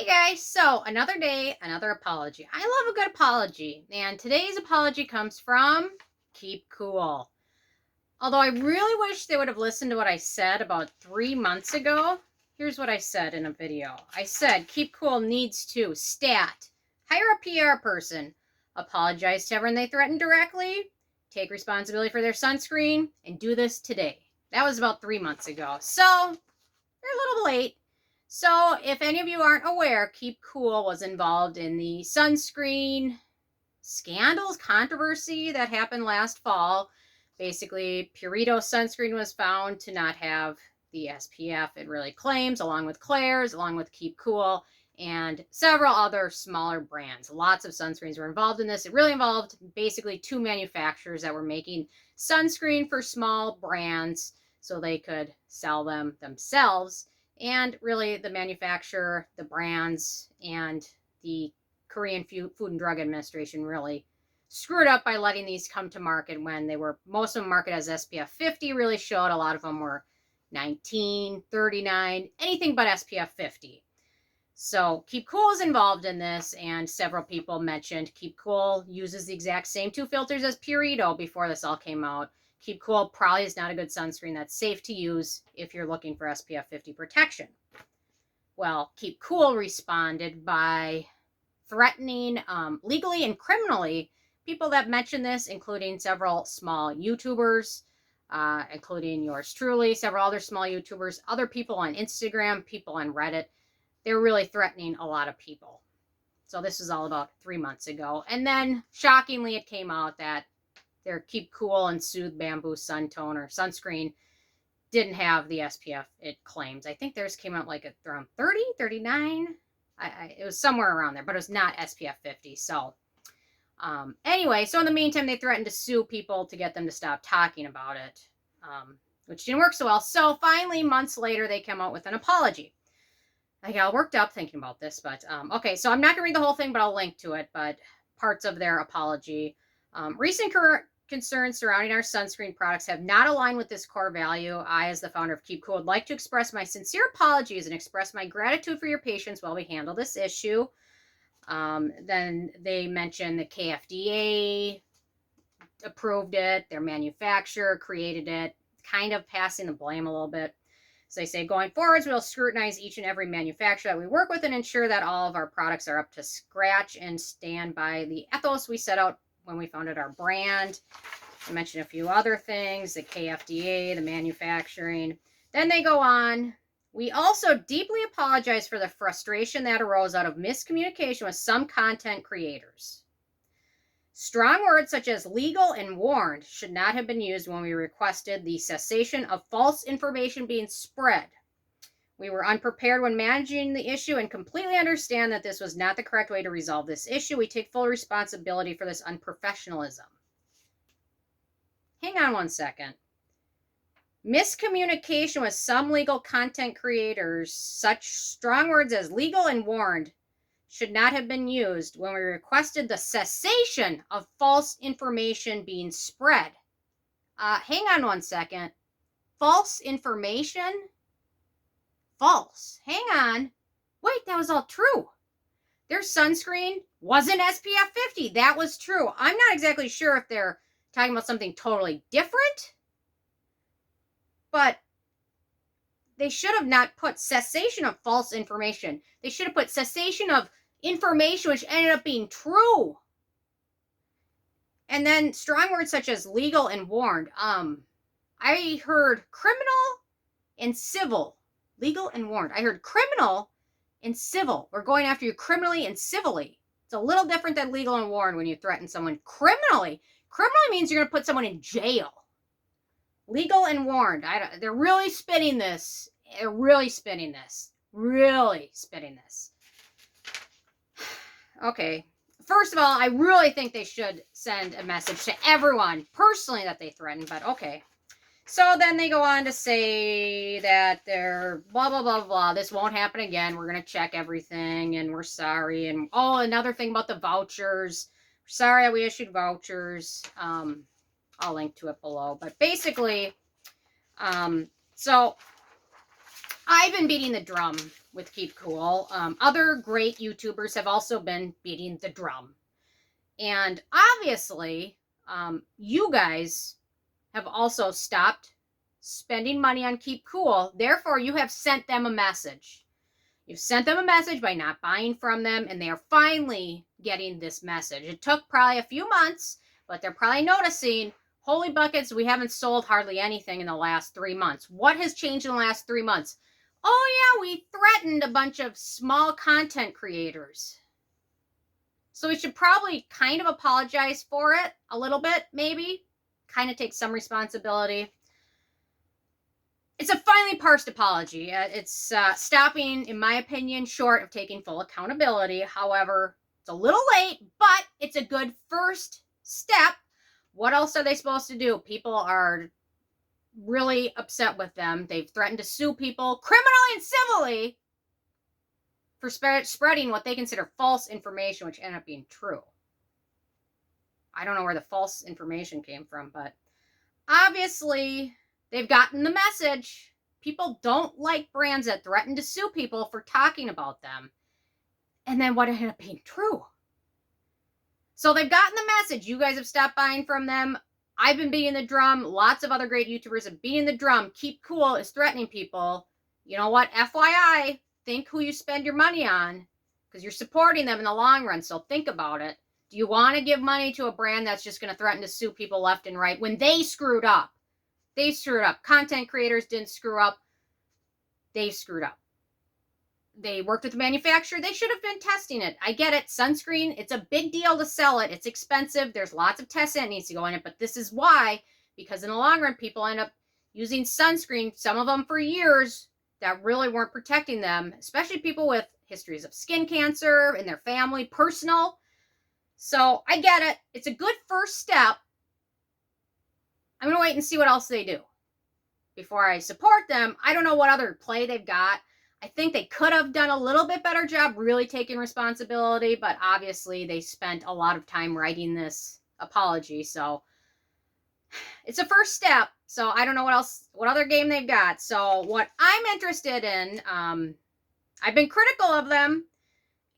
Hey guys, so another day, another apology. I love a good apology, and today's apology comes from Keep Cool. Although I really wish they would have listened to what I said about 3 months ago. Here's what I said in a video. I said Keep Cool needs to hire a PR person, apologize to everyone they threatened directly, take responsibility for their sunscreen, and do this today. That was about 3 months ago. So they're a little late. So if any of you aren't aware, Keep Cool was involved in the sunscreen scandals, controversy that happened last fall. Basically, Purito sunscreen was found to not have the SPF it really claims, along with Claire's, along with Keep Cool, and several other smaller brands. Lots of sunscreens were involved in this. It really involved basically two manufacturers that were making sunscreen for small brands so they could sell them themselves. And really, the manufacturer, the brands, and the Korean Food and Drug Administration really screwed up by letting these come to market when they were, most of them marketed as SPF 50, really showed a lot of them were 19, 39, anything but SPF 50. So Keep Cool is involved in this, and several people mentioned Keep Cool uses the exact same two filters as Purito before this all came out. Keep Cool probably is not a good sunscreen that's safe to use if you're looking for SPF 50 protection. Well, Keep Cool responded by threatening legally and criminally people that mentioned this, including several small YouTubers, including yours truly, several other small YouTubers, other people on Instagram, people on Reddit. They were really threatening a lot of people. So this was all about 3 months ago. And then, shockingly, it came out that their Keep Cool and Soothe Bamboo Sun Tone or sunscreen didn't have the SPF it claims. I think theirs came out like around 30, 39. It was somewhere around there, but it was not SPF 50. So anyway, so in the meantime, they threatened to sue people to get them to stop talking about it, which didn't work so well. So finally, months later, they come out with an apology. I got all worked up thinking about this, but okay, so I'm not going to read the whole thing, but I'll link to it, but parts of their apology. Recent concerns surrounding our sunscreen products have not aligned with this core value. I, as the founder of Keep Cool, would like to express my sincere apologies and express my gratitude for your patience while we handle this issue. Then they mentioned the KFDA approved it, their manufacturer created it, kind of passing the blame a little bit. So they say, going forwards, we'll scrutinize each and every manufacturer that we work with and ensure that all of our products are up to scratch and stand by the ethos we set out when we founded our brand. I mentioned a few other things, the KFDA, the manufacturing. Then they go on. We also deeply apologize for the frustration that arose out of miscommunication with some content creators. Strong words such as legal and warned should not have been used when we requested the cessation of false information being spread. We were unprepared when managing the issue and completely understand that this was not the correct way to resolve this issue. We take full responsibility for this unprofessionalism. Hang on one second. Miscommunication with some legal content creators, such strong words as legal and warned, should not have been used when we requested the cessation of false information being spread. Hang on one second. False information? False. Hang on. Wait, that was all true. Their sunscreen wasn't SPF 50. That was true. I'm not exactly sure if they're talking about something totally different, but they should have not put cessation of false information. They should have put cessation of information which ended up being true. And then strong words such as legal and warned. I heard criminal and civil. Legal and warned. I heard criminal and civil. We're going after you criminally and civilly. It's a little different than legal and warned when you threaten someone criminally. Criminally means you're going to put someone in jail. Legal and warned. They're really spinning this. They're really spinning this. Really spinning this. Okay. First of all, I really think they should send a message to everyone personally that they threatened, but okay. So then they go on to say that they're blah, blah, blah, blah. This won't happen again. We're going to check everything, and we're sorry. And, oh, another thing about the vouchers. Sorry we issued vouchers. I'll link to it below. But basically, so I've been beating the drum with Keep Cool. Other great YouTubers have also been beating the drum. And obviously, you guys have also stopped spending money on Keep Cool. Therefore, you have sent them a message. You've sent them a message by not buying from them, and they are finally getting this message. It took probably a few months, but they're probably noticing, holy buckets, we haven't sold hardly anything in the last 3 months. What has changed in the last 3 months? Oh, yeah, we threatened a bunch of small content creators. So we should probably kind of apologize for it a little bit, maybe. Kind of take some responsibility. It's a finely parsed apology. It's stopping, in my opinion, short of taking full accountability. However, it's a little late, but it's a good first step. What else are they supposed to do? People are really upset with them. They've threatened to sue people criminally and civilly for spreading what they consider false information, which ended up being true. I don't know where the false information came from, but obviously they've gotten the message. People don't like brands that threaten to sue people for talking about them. And then what ended up being true. So they've gotten the message. You guys have stopped buying from them. I've been beating the drum. Lots of other great YouTubers have beaten the drum. Keep Cool is threatening people. You know what? FYI, think who you spend your money on, because you're supporting them in the long run. So think about it. Do you want to give money to a brand that's just going to threaten to sue people left and right when they screwed up? They screwed up. Content creators didn't screw up. They screwed up. They worked with the manufacturer. They should have been testing it. I get it. Sunscreen, it's a big deal to sell it. It's expensive. There's lots of tests that needs to go in it. But this is why, because in the long run, people end up using sunscreen, some of them for years, that really weren't protecting them, especially people with histories of skin cancer in their family, personal. So I get it. It's a good first step. I'm going to wait and see what else they do before I support them. I don't know what other play they've got. I think they could have done a little bit better job really taking responsibility, but obviously they spent a lot of time writing this apology. So it's a first step. So I don't know what other game they've got. So what I'm interested in, I've been critical of them,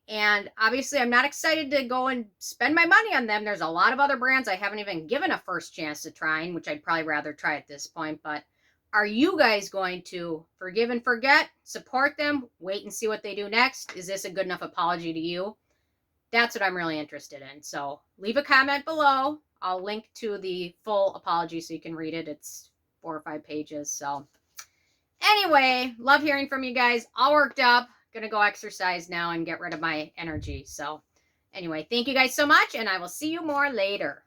and obviously I'm not excited to go and spend my money on them. There's a lot of other brands I haven't even given a first chance to trying, which I'd probably rather try at this point. But are you guys going to forgive and forget, support them, wait and see what they do next? Is this a good enough apology to you? That's what I'm really interested in. So leave a comment below. I'll link to the full apology so you can read it. It's 4 or 5 pages. So anyway, love hearing from you guys. All worked up. Gonna go exercise now and get rid of my energy. So anyway, thank you guys so much, and I will see you more later.